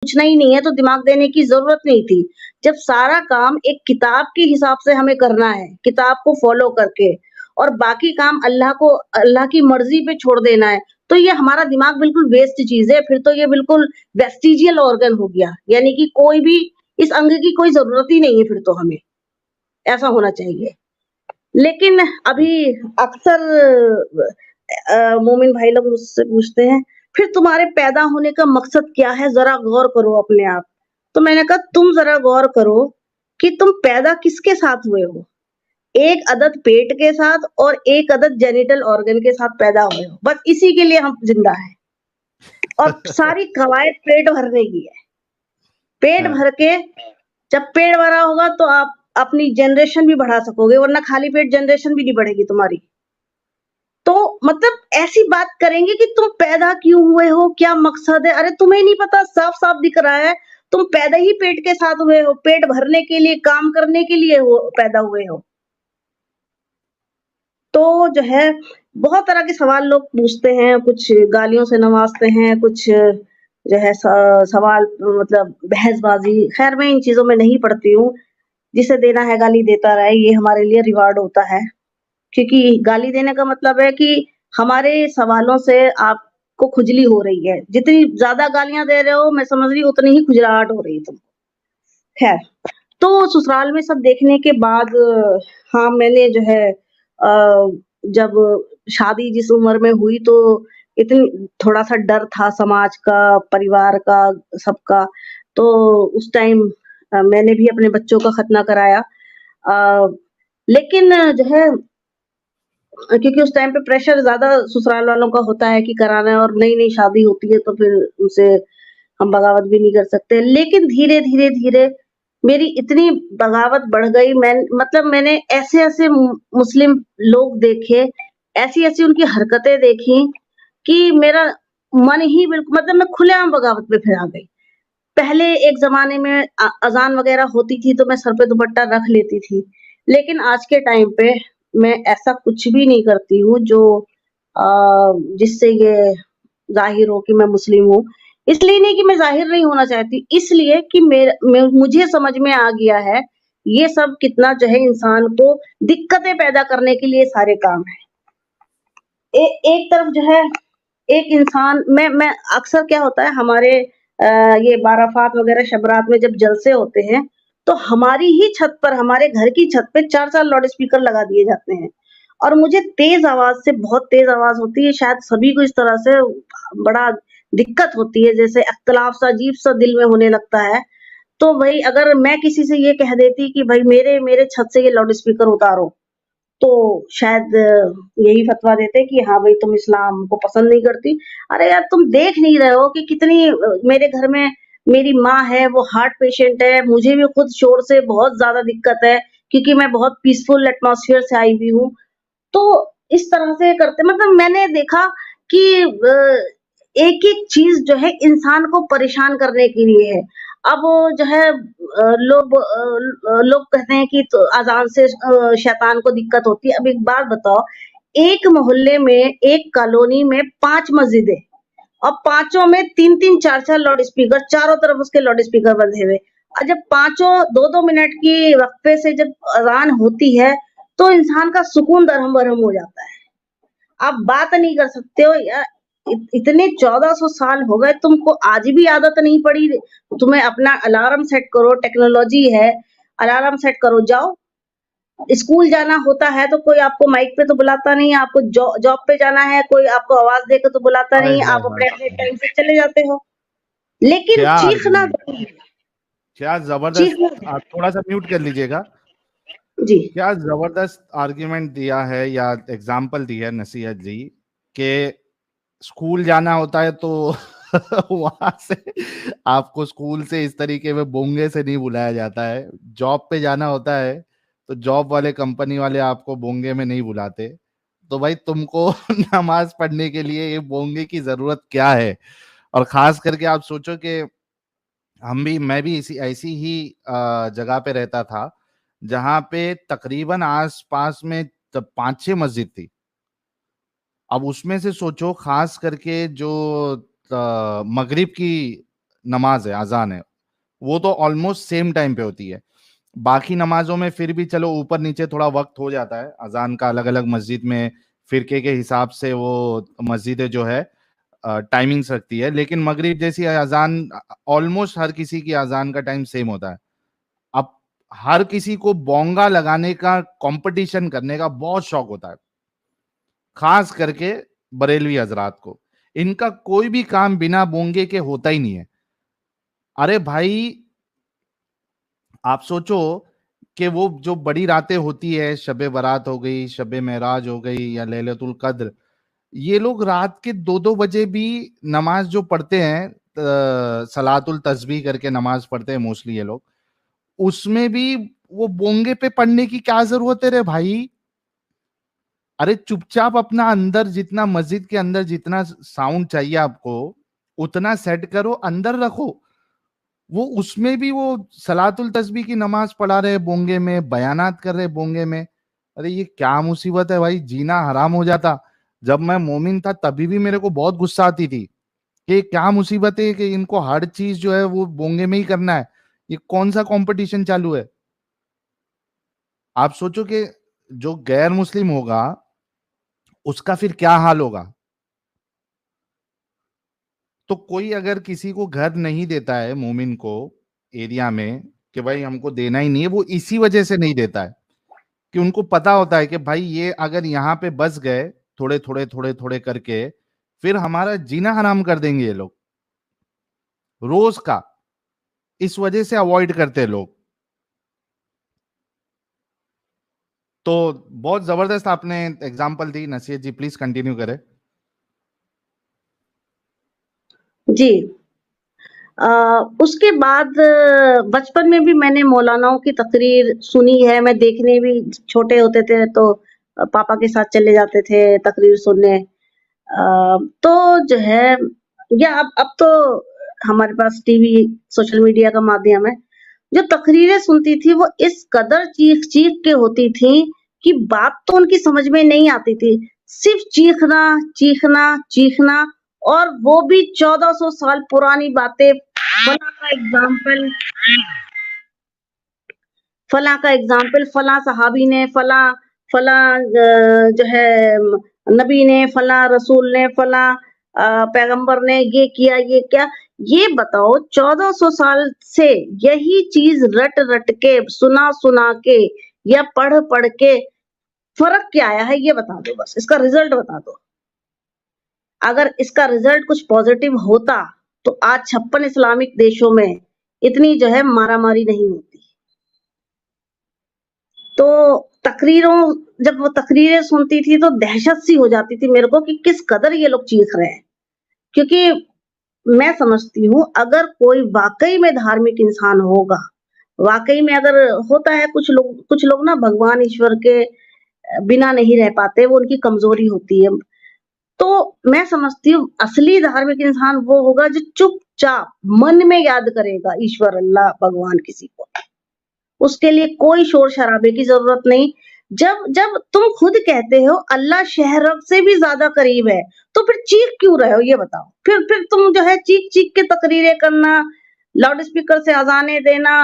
पूछना ही नहीं है तो दिमाग देने की ज़रूरत नहीं थी। जब सारा काम एक किताब के हिसाब से हमें करना है, किताब को फ़ॉलो करके और बाकी काम अल्लाह की मर्ज़ी पे छोड़ देना है, तो ये हमारा दिमाग बिल्कुल वेस्ट चीज़ है, फिर तो ये बिल्कुल वेस्टिजियल ऑर्गन हो गया, यानी कि कोई भी इस अंग की कोई ज़रूरत ही नहीं है फिर तो हमें, ऐसा होना चाहिए। लेकिन अभी अक्सर मोमिन भाई लोग मुझसे पूछते हैं, "फिर तुम्हारे पैदा होने का मकसद क्या है? ज़रा गौर करो अपने आप।" तो मैंने कहा, "तुम ज़रा गौर करो कि तुम पैदा किसके साथ हुए हो? एक अदद पेट के साथ और एक अदद जेनिटल ऑर्गन के साथ पैदा हुए हो। बस इसी के लिए हम ज़िंदा हैं और सारी कवायद पेट भरने की है। पेट हाँ, भर के जब पेट भरा होगा तो आप अपनी जनरेशन भी बढ़ा सकोगे, वरना खाली पेट जनरेशन भी नहीं बढ़ेगी तुम्हारी। तो मतलब ऐसी बात करेंगे कि तुम पैदा क्यों हुए हो? क्या मकसद है? अरे तुम्हें नहीं पता, साफ-साफ दिख रहा है, तुम पैदा ही पेट के साथ हुए हो, पेट भरने के लिए, काम करने के लिए हो पैदा हुए हो। तो जो है बहुत तरह के सवाल लोग पूछते हैं, कुछ गालियों से नवाज़ते हैं, कुछ जो है सवाल मतलब बहसबाज़ी, ख़ैर मैं इन चीज़ों में नहीं पड़ती हूँ। जिसे देना है गाली देता रहे, ये हमारे लिए रिवार्ड होता है। क्योंकि गाली देने का मतलब है कि हमारे सवालों से आपको खुजली हो रही है। जितनी ज़्यादा गालियाँ दे रहे हो, मैं समझ रही हूँ उतनी ही खुजलाहट हो रही है तुमको। ख़ैर, तो ससुराल में सब देखने के बाद हाँ, मैंने जो है जब शादी जिस उम्र में हुई तो इतनी थोड़ा-सा डर था समाज का, परिवार का, सबका। तो उस टाइम मैंने भी अपने बच्चों का खतना कराया। अ, लेकिन जो है क्योंकि उस टाइम पे प्रेशर ज़्यादा ससुराल वालों का होता है कि कराना है और नई-नई शादी होती है तो फिर उनसे हम बगावत भी नहीं कर सकते। लेकिन धीरे-धीरे, धीरे मेरी इतनी बगावत बढ़ गई मैंने ऐसे-ऐसे मुस्लिम लोग देखे, ऐसी-ऐसी उनकी हरकतें देखी कि मेरा मन ही मतलब मैं खुलेआम बगावत पे फिर आ गई। पहले एक ज़माने में अज़ान वग़ैरह होती थी तो मैं सर पे दुपट्टा रख लेती थी। लेकिन आज के टाइम पे मैं ऐसा कुछ भी नहीं करती हूँ जो अ, जिससे ये ज़ाहिर हो कि मैं मुस्लिम हूँ। इसलिए नहीं कि मैं ज़ाहिर नहीं होना चाहती, इसलिए कि मुझे समझ में आ गया है, ये सब कितना जो है इंसान को दिक्कतें पैदा करने के लिए सारे काम हैं। एक तरफ जो है एक इंसान मैं अक्सर क्या होता है हमारे ये बाराफ़ात वग़ैरह शब-रात में जब जलसे होते हैं, तो हमारी ही छत पर, हमारे घर की छत पे 4-4 लाउड स्पीकर लगा दिए जाते हैं। और मुझे तेज़ आवाज़ से बहुत तेज़ आवाज़ होती है, शायद सभी को इस तरह से बड़ा दिक्कत होती है, जैसे अख्तलाफ़ सा अजीब-सा दिल में होने लगता है। तो भई अगर मैं किसी से ये कह देती कि भई मेरे मेरे छत से ये लाउड स्पीकर उतारो, तो शायद यही फ़तवा देते कि हाँ भई तुम इस्लाम को पसंद नहीं करती। अरे यार तुम देख नहीं रहे हो कि कितनी मेरे घर में मेरी माँ है वो हार्ट पेशेंट है, मुझे भी खुद शोर से बहुत ज़्यादा दिक्कत है, क्योंकि मैं बहुत पीसफुल एटमॉस्फियर से आई हुई हूँ। तो इस तरह से करते मतलब मैंने देखा कि एक-एक चीज़ जो है इंसान को परेशान करने के लिए है। अब जो है लोग कहते हैं कि तो अज़ान से शैतान को दिक्कत होती है। अब एक बात बताओ, एक मोहल्ले में, एक कॉलोनी में 5 मस्जिदें और पाँचों में 3-3 4-4 लाउड स्पीकर, चारों तरफ उसके लाउड स्पीकर बंधे हुए। और जब पाँचों 2-2 मिनट की वक़्फ़े से जब अज़ान होती है, तो इंसान का सुकून दरहम-बरहम हो जाता है। आप बात नहीं कर सकते हो या इतने 1400 साल हो गए, तुमको आज भी आदत नहीं पड़ी, तुम्हें अपना अलार्म सेट करो, टेक्नोलॉजी है, अलार्म सेट करो, जाओ। स्कूल जाना होता है तो कोई आपको माइक पे तो बुलाता नहीं है, आपको जॉब पे जाना है, कोई आपको आवाज़ देकर तो बुलाता हाय नहीं है, हाय आप हाय अपने-अपने हाय। टाइम से चले जाते हो। लेकिन क्या चीखना आर्गुमेंट, ज़रूरी है, क्या जबरदस्त। चीखना आप थोड़ा सा म्यूट कर लीजिएगा। जी। क्या जबरदस्त आर्ग्यूमेंट दिया है या एग्जाम्पल दी है नसीहत जी कि स्कूल जाना होता है तो वहां से आपको स्कूल से इस तरीके में बोंगे से नहीं बुलाया जाता है। जॉब पे जाना होता है तो जॉब वाले कंपनी वाले आपको बोंगे में नहीं बुलाते। तो भाई तुमको नमाज पढ़ने के लिए ये बोंगे की जरूरत क्या है। और खास करके आप सोचो कि मैं भी इसी ऐसी ही जगह पे रहता था जहां पे तकरीबन आस पास में 5-6 मस्जिद थी। अब उसमें से सोचो खास करके जो मगरिब की नमाज है, अजान है, वो तो ऑलमोस्ट सेम टाइम पे होती है। बाकी नमाजों में फिर भी चलो ऊपर नीचे थोड़ा वक्त हो जाता है, अजान का अलग अलग मस्जिद में फिरके के हिसाब से वो मस्जिदें जो है टाइमिंग्स रखती है, लेकिन मगरिब जैसी अजान ऑलमोस्ट हर किसी की अजान का टाइम सेम होता है। अब हर किसी को बोंगा लगाने का, कंपटीशन करने का बहुत शौक होता है, खास करके बरेलवी हजरात को। इनका कोई भी काम बिना बोंगे के होता ही नहीं है। अरे भाई आप सोचो कि वो जो बड़ी रातें होती है, शबे बारात हो गई, शबे महराज हो गई या लैलतुल कद्र, ये लोग रात के 2-2 बजे भी नमाज जो पढ़ते हैं, सलातुल तस्बीह करके नमाज पढ़ते हैं मोस्टली ये लोग, उसमें भी वो बोंगे पे पढ़ने की क्या जरूरत है रे भाई। अरे चुपचाप अपना अंदर जितना, मस्जिद के अंदर जितना साउंड चाहिए आपको उतना सेट करो, अंदर रखो। वो उसमें भी वो सलातुल तस्बीह की नमाज पढ़ा रहे बोंगे में, बयानात कर रहे बोंगे में। अरे ये क्या मुसीबत है भाई, जीना हराम हो जाता। जब मैं मोमिन था तभी भी मेरे को बहुत गुस्सा आती थी कि क्या मुसीबत है कि इनको हर चीज जो है वो बोंगे में ही करना है। ये कौन सा कंपटीशन चालू है। आप सोचो कि जो गैर मुस्लिम होगा उसका फिर क्या हाल होगा। तो कोई अगर किसी को घर नहीं देता है मोमिन को एरिया में, कि भाई हमको देना ही नहीं है, वो इसी वजह से नहीं देता है कि उनको पता होता है कि भाई ये अगर यहाँ पे बस गए थोड़े थोड़े थोड़े थोड़े करके, फिर हमारा जीना हराम कर देंगे ये लोग रोज का। इस वजह से अवॉइड करते हैं लोग। तो बहुत जबरदस्त आपने एग्जाम्पल दी नसीहत जी, प्लीज कंटिन्यू करें। जी। उसके बाद बचपन में भी मैंने मौलानाओं की तकरीर सुनी है। मैं देखने भी छोटे होते थे तो पापा के साथ चले जाते थे तकरीर सुनने। तो जो है, या अब तो हमारे पास टीवी, सोशल मीडिया का माध्यम है। जो तकरीरें सुनती थी वो इस कदर चीख-चीख के होती थी कि बात तो उनकी समझ में नहीं आती थी। सिर्फ चीखना, चीखना, चीखना, और वो भी 1400 साल पुरानी बातें। फलाँ का एग्ज़ाम्पल, फलाँ का एग्ज़ाम्पल, फलाँ सहाबी ने, फलाँ फलाँ जो है नबी ने, फलाँ रसूल ने, फलाँ पैगंबर ने ये किया, ये क्या। ये बताओ 1400 साल से यही चीज़ रट-रट के, सुना-सुना के या पढ़-पढ़ के फ़र्क क्या आया है, ये बता दो बस। इसका रिज़ल्ट बता दो। अगर इसका रिज़ल्ट कुछ पॉज़िटिव होता, तो आज 56 इस्लामिक देशों में इतनी जो है मारा-मारी नहीं होती। तो जब वो तकरीरें सुनती थी तो दहशत सी हो जाती थी मेरे को कि किस कदर ये लोग चीख रहे हैं। क्योंकि मैं समझती हूँ अगर कोई वाक़ई में धार्मिक इंसान होगा, वाक़ई में अगर होता है, कुछ लोग ना भगवान ईश्वर के बिना नहीं रह पाते, वो उनकी कमज़ोरी होती है। तो मैं समझती हूँ असली धार्मिक इंसान वो होगा जो चुपचाप मन में याद करेगा ईश्वर, अल्लाह, भगवान किसी को। उसके लिए कोई शोर-शराबे की ज़रूरत नहीं। जब जब तुम खुद कहते हो अल्लाह शहर से भी ज़्यादा करीब है, तो फिर चीख क्यों रहे हो ये बताओ? फिर तुम जो है चीख-चीख के तकरीरें करना, लाउड स्पीकर से अज़ानें देना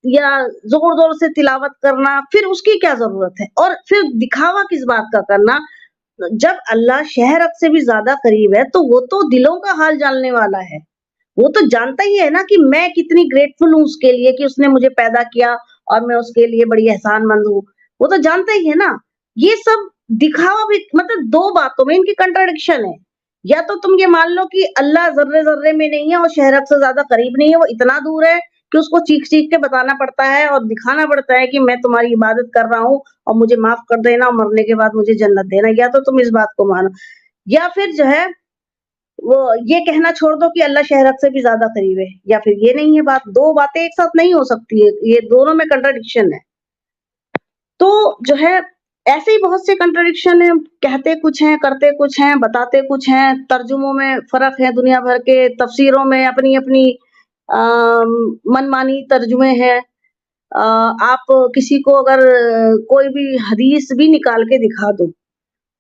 या ज़ोर-ज़ोर से तिलावत करना, फिर उसकी क्या ज़रूरत है? और फिर दिखावा किस बात का करना? जब अल्लाह शहर से भी ज़्यादा करीब है, तो वो तो दिलों का हाल जानने वाला है। वो तो जानता ही है ना कि मैं कितनी ग्रेटफुल हूँ उसके लिए कि उसने मुझे पैदा किया और मैं उसके लिए बड़ी एहसानमंद हूँ। वो तो जानता ही है ना। ये सब दिखावा भी, मतलब 2 बातों में इनकी कंट्राडिक्शन है। या तो तुम ये मान लो कि अल्लाह ज़र्रे-ज़र्रे में नहीं है और शहरत से ज़्यादा करीब नहीं है, वो इतना दूर है कि उसको चीख-चीख के बताना पड़ता है और दिखाना पड़ता है कि मैं तुम्हारी इबादत कर रहा हूँ और मुझे माफ़ कर देना और मरने के बाद मुझे जन्नत देना। या तो तुम इस बात को मानो, या फिर जो है वो ये कहना छोड़ दो कि अल्लाह शहरत से भी ज़्यादा करीब है, या फिर ये नहीं है बात। 2 बातें एक साथ नहीं हो सकती है, ये दोनों में कंट्राडिक्शन है। तो जो है ऐसे ही बहुत से कंट्राडिक्शन हैं, कहते कुछ हैं, करते कुछ हैं, बताते कुछ हैं, तर्जुमों में फ़र्क है दुनिया भर के, तफ़सीरों में अपनी-अपनी मनमानी तर्जुमे हैं। आप किसी को अगर कोई भी हदीस भी निकाल के दिखा दो,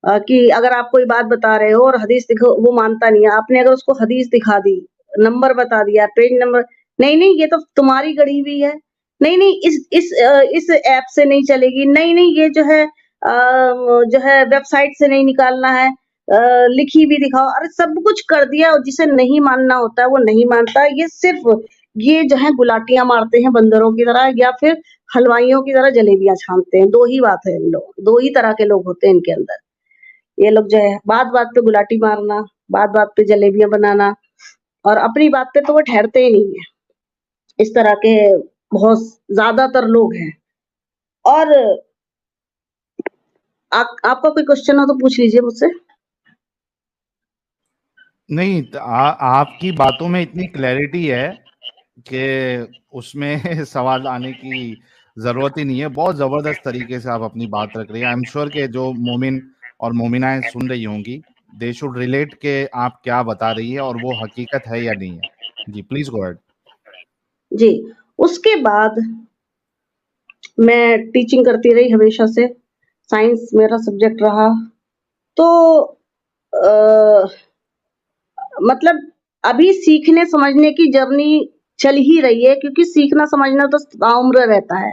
कि अगर आप कोई बात बता रहे हो और हदीस दिखो, वो मानता नहीं है, आपने अगर उसको हदीस दिखा दी, नंबर बता दिया, पेज नंबर, नहीं ये तो तुम्हारी गढ़ी हुई है, नहीं इस ऐप से नहीं चलेगी, नहीं ये जो है वेबसाइट से नहीं निकालना है, लिखी भी दिखाओ, अरे सब कुछ कर दिया, और जिसे नहीं मानना होता है वो नहीं मानता। ये जो है गुलाटियां मारते हैं बंदरों की तरह, या फिर हलवाइयों की तरह जलेबियां छानते हैं। दो ही बात है इन लोग, दो ही तरह के लोग होते हैं इनके अंदर। ये लोग जो है बात पे गुलाटी मारना, बात पे जलेबियां बनाना, और अपनी बात पे तो वो ठहरते ही नहीं है। इस तरह के बहुत ज्यादातर लोग हैं। और आपका कोई क्वेश्चन हो तो पूछ लीजिए मुझसे। नहीं, आपकी बातों में इतनी क्लैरिटी है कि उसमें सवाल आने की जरूरत ही नहीं है। बहुत जबरदस्त तरीके से आप अपनी बात रख रही हैं। आई एम श्योर कि जो मोमिन और मोमिनाएं सुन रही होंगी, दे शुड रिलेट के आप क्या बता रही है और वो हकीकत है या नहीं है। जी प्लीज गो अहेड। जी, उसके बाद मैं टीचिंग करती रही हमेशा से, साइंस मेरा सब्जेक्ट रहा। तो मतलब अभी सीखने समझने की जर्नी चल ही रही है, क्योंकि सीखना समझना तो ताउम्र रहता है,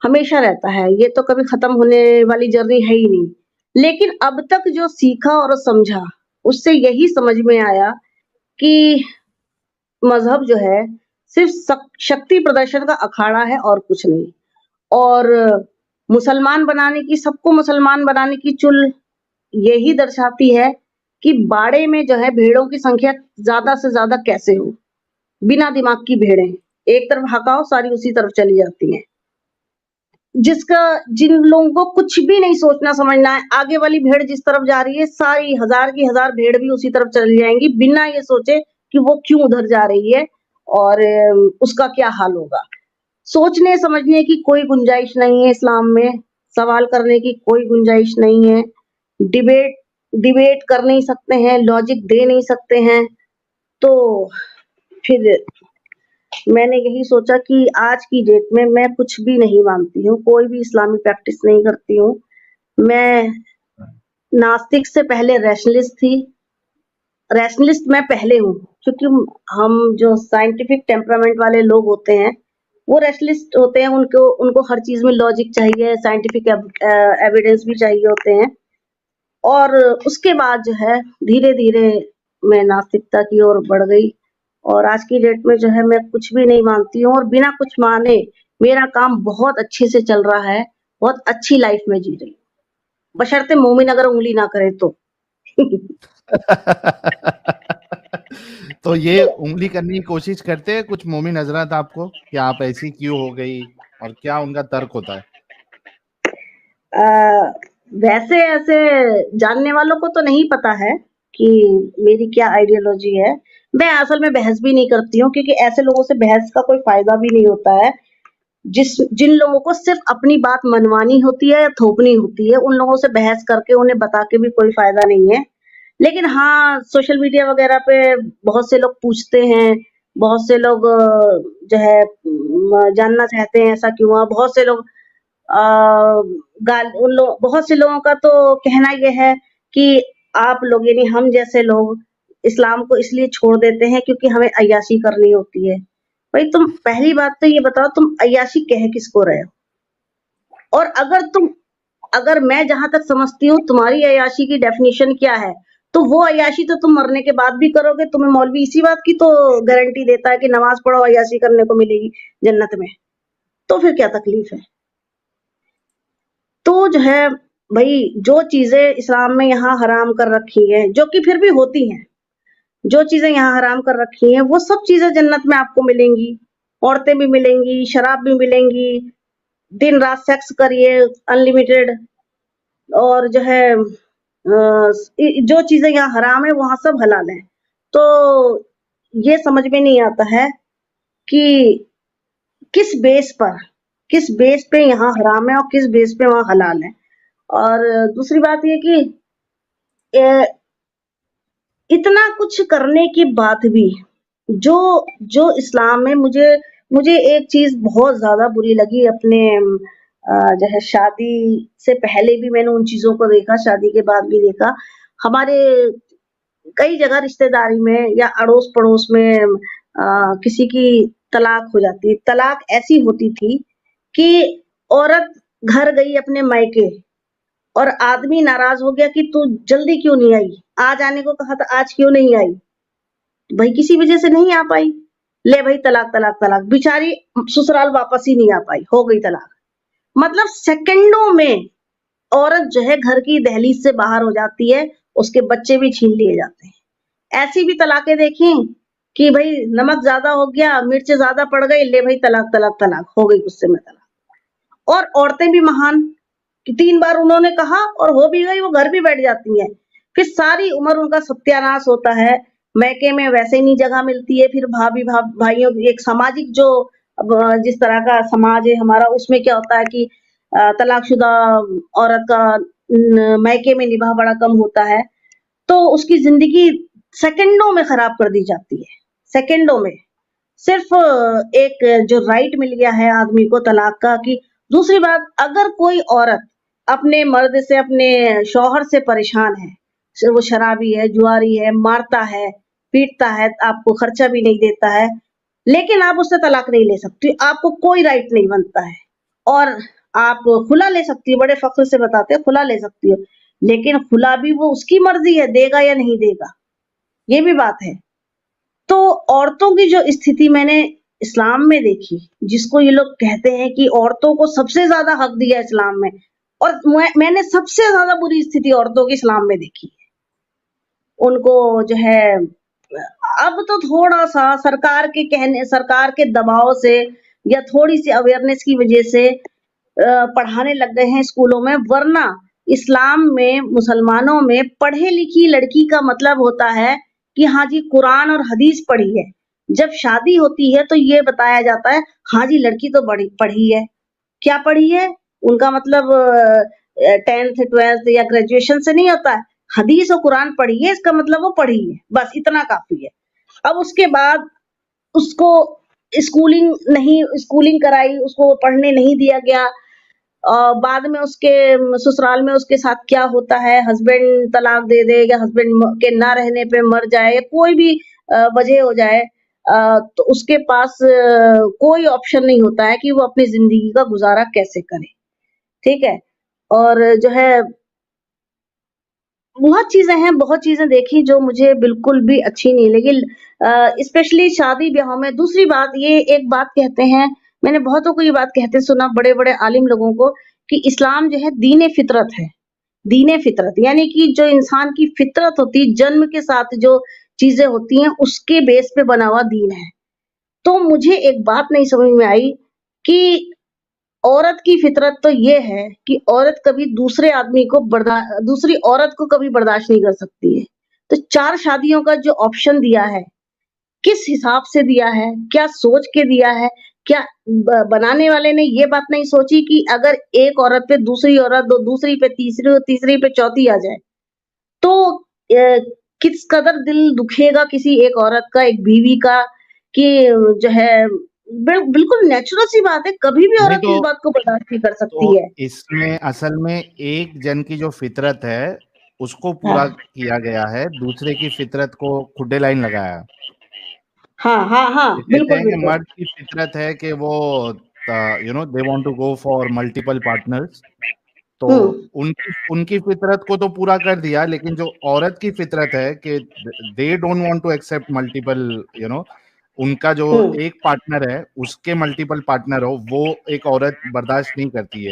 हमेशा रहता है, ये तो कभी खत्म होने वाली जर्नी है ही नहीं। लेकिन अब तक जो सीखा और समझा, उससे यही समझ में आया कि मजहब जो है सिर्फ शक्ति प्रदर्शन का अखाड़ा है और कुछ नहीं। और सबको मुसलमान बनाने की चुल यही दर्शाती है कि बाड़े में जो है भेड़ों की संख्या ज्यादा से ज्यादा कैसे हो। बिना दिमाग की भेड़ें एक तरफ हकाओ, सारी उसी तरफ चली जाती हैं। जिन लोगों को कुछ भी नहीं सोचना समझना है, आगे वाली भेड़ जिस तरफ जा रही है, सारी हजार की हजार भेड़ भी उसी तरफ चली जाएंगी, बिना ये सोचे कि वो क्यों उधर जा रही है और उसका क्या हाल होगा। सोचने समझने की कोई गुंजाइश नहीं है इस्लाम में, सवाल करने की कोई गुंजाइश नहीं है, डिबेट कर नहीं सकते हैं, लॉजिक दे नहीं सकते हैं। तो फिर मैंने यही सोचा कि आज की डेट में मैं कुछ भी नहीं मानती हूँ, कोई भी इस्लामी प्रैक्टिस नहीं करती हूँ। मैं नास्तिक से पहले रैशनलिस्ट थी, रैशनलिस्ट मैं पहले हूँ, क्योंकि हम जो साइंटिफिक टेम्परामेंट वाले लोग होते हैं वो रैशनलिस्ट होते हैं। उनको हर चीज में लॉजिक चाहिए, साइंटिफिक एविडेंस भी चाहिए होते हैं। और उसके बाद जो है धीरे धीरे मैं नास्तिकता की ओर बढ़ गई, और आज की डेट में जो है मैं कुछ भी नहीं मानती हूँ, और बिना कुछ माने मेरा काम बहुत अच्छे से चल रहा है, बहुत अच्छी लाइफ में जी रही हूँ, बशर्ते मोमिन अगर उंगली ना करे तो। तो ये उंगली करने की कोशिश करते हैं कुछ मोमिन हजरत आपको कि आप ऐसी क्यों हो गई, और क्या उनका तर्क होता है? वैसे ऐसे जानने वालों को तो नहीं पता है कि मेरी क्या आइडियोलॉजी है। मैं असल में बहस भी नहीं करती हूँ, क्योंकि ऐसे लोगों से बहस का कोई फायदा भी नहीं होता है। जिन लोगों को सिर्फ अपनी बात मनवानी होती है या थोपनी होती है, उन लोगों से बहस करके उन्हें बता के भी कोई फायदा नहीं है। लेकिन हाँ, सोशल मीडिया वगैरह पे बहुत से लोग पूछते हैं, बहुत से लोग जो है जानना चाहते हैं ऐसा क्यों हुआ। बहुत से लोग बहुत से लोगों का तो कहना यह है कि आप लोग यानी हम जैसे लोग इस्लाम को इसलिए छोड़ देते हैं क्योंकि हमें अय्याशी करनी होती है। भाई तुम पहली बात तो ये बताओ, तुम अय्याशी कह किसको रहे हो? और अगर मैं जहां तक समझती हूँ तुम्हारी अय्याशी की डेफिनेशन क्या है, तो वो अय्याशी तो तुम मरने के बाद भी करोगे। तुम्हें मौलवी इसी बात की तो गारंटी देता है कि नमाज पढ़ो अय्याशी करने को मिलेगी जन्नत में, तो फिर क्या तकलीफ है? तो जो है भाई, जो चीजें इस्लाम में यहाँ हराम कर रखी है, जो कि फिर भी होती हैं, जो चीजें यहाँ हराम कर रखी हैं वो सब चीजें जन्नत में आपको मिलेंगी। औरतें भी मिलेंगी, शराब भी मिलेंगी, दिन रात सेक्स करिए अनलिमिटेड, और जो है जो चीजें यहाँ हराम है वहां सब हलाल है। तो ये समझ में नहीं आता है कि किस किस बेस पे यहाँ हराम है और किस बेस पे वहाँ हलाल है। और दूसरी बात ये कि इतना कुछ करने के बाद भी जो जो इस्लाम में मुझे एक चीज बहुत ज्यादा बुरी लगी अपने जो है शादी से पहले भी मैंने उन चीजों को देखा, शादी के बाद भी देखा। हमारे कई जगह रिश्तेदारी में या अड़ोस पड़ोस में किसी की तलाक हो जाती है। तलाक ऐसी होती थी कि औरत घर गई अपने मायके और आदमी नाराज हो गया कि तू जल्दी क्यों नहीं आई, आज आने को कहा था, आज क्यों नहीं आई? भाई किसी वजह से नहीं आ पाई, ले भाई तलाक तलाक तलाक, बेचारी ससुराल वापस ही नहीं आ पाई, हो गई तलाक। मतलब सेकंडों में औरत जो है घर की दहलीज से बाहर हो जाती है, उसके बच्चे भी छीन लिए जाते हैं। ऐसी भी तलाकें देखी कि भाई नमक ज्यादा हो गया, मिर्च ज्यादा पड़ गई, ले भाई तलाक तलाक तलाक, हो गई गुस्से में तलाक। और औरतें भी महान कि 3 बार उन्होंने कहा और हो भी गई, वो घर भी बैठ जाती हैं। फिर सारी उम्र उनका सत्यानाश होता है, मैके में वैसे ही नहीं जगह मिलती है, फिर भाइयों की एक सामाजिक जो जिस तरह का समाज है हमारा, उसमें क्या होता है कि तलाकशुदा औरत का मैके में निभाव बड़ा कम होता है, तो उसकी जिंदगी सेकंडों में खराब कर दी जाती है, सेकंडों में। सिर्फ एक जो राइट मिल गया है आदमी को तलाक का कि दूसरी बात, अगर कोई औरत अपने मर्द से, अपने शौहर से परेशान है, वो शराबी है, जुआरी है, मारता है, पीटता है, आपको खर्चा भी नहीं देता है, लेकिन आप उससे तलाक नहीं ले सकती, आपको कोई राइट नहीं बनता है। और आप खुला ले सकती हो, बड़े फख्र से बताते हो खुला ले सकती हो, लेकिन खुला भी वो उसकी मर्जी है, देगा या नहीं देगा, ये भी बात है। तो औरतों की जो स्थिति मैंने इस्लाम में देखी, जिसको ये लोग कहते हैं कि औरतों को सबसे ज्यादा हक दिया इस्लाम में, और मैंने सबसे ज्यादा बुरी स्थिति औरतों की इस्लाम में देखी है। उनको जो है अब तो थोड़ा सा सरकार के दबाव से या थोड़ी सी अवेयरनेस की वजह से पढ़ाने लग गए हैं स्कूलों में, वरना इस्लाम में, मुसलमानों में पढ़े लिखी लड़की का मतलब होता है कि हाँ जी कुरान और हदीस पढ़ी है। जब शादी होती है तो ये बताया जाता है हाँ जी लड़की तो बड़ी पढ़ी है। क्या पढ़ी है? उनका मतलब 10th 12th या ग्रेजुएशन से नहीं होता है, हदीस और कुरान पढ़ी है, इसका मतलब वो पढ़ी है, बस इतना काफी है। अब उसके बाद उसको स्कूलिंग कराई, उसको पढ़ने नहीं दिया गया। बाद में उसके ससुराल में उसके साथ क्या होता है, हस्बैंड तलाक दे दे या हस्बैंड के ना रहने पे मर जाए या कोई भी वजह हो जाए, तो उसके पास कोई ऑप्शन नहीं होता है कि वो अपनी जिंदगी का गुजारा कैसे करे। ठीक है? और जो है बहुत चीजें देखी जो मुझे बिल्कुल भी अच्छी नहीं लगी, स्पेशली शादी ब्याहों में। दूसरी बात, ये एक बात कहते हैं, मैंने बहुतों को ये बात कहते सुना, बड़े बड़े आलिम लोगों को, कि इस्लाम जो है दीन फितरत है। दीन फितरत यानी कि जो इंसान की फितरत होती है, जन्म के साथ जो चीजें होती हैं उसके बेस पे बना हुआ दीन है। तो मुझे एक बात नहीं समझ में आई कि औरत की फितरत तो ये है कि औरत कभी दूसरी औरत को कभी बर्दाश्त नहीं कर सकती है। तो 4 शादियों का जो ऑप्शन दिया है, किस हिसाब से दिया है, क्या सोच के दिया है, क्या बनाने वाले ने ये बात नहीं सोची कि अगर एक औरत पे दूसरी औरत, दूसरी पे तीसरी और तीसरी पे चौथी आ जाए, तो किस कदर दिल दुखेगा किसी एक औरत का, एक बीवी का, कि जो है बिल्कुल नेचुरल सी बात है, कभी भी नहीं औरत इस बात को बर्दाश्त नहीं कर सकती है। इसमें असल में एक जन की जो फितरत है उसको पूरा हाँ किया गया है, दूसरे की फितरत को खुड्डे लाइन लगाया। हाँ हाँ हाँ, ये कहते बिल्कुल हैं कि बिल्कुल। मर्द की फितरत है कि वो they want to go for multiple partners. तो हम्म उनकी उनकी फितरत को तो पूरा कर दिया, लेकिन जो औरत की फितरत है कि they don't want to accept multiple, उनका जो हम्म एक पार्टनर है उसके मल्टीपल पार्टनर हो, वो एक औरत बर्दाश्त नहीं करती है।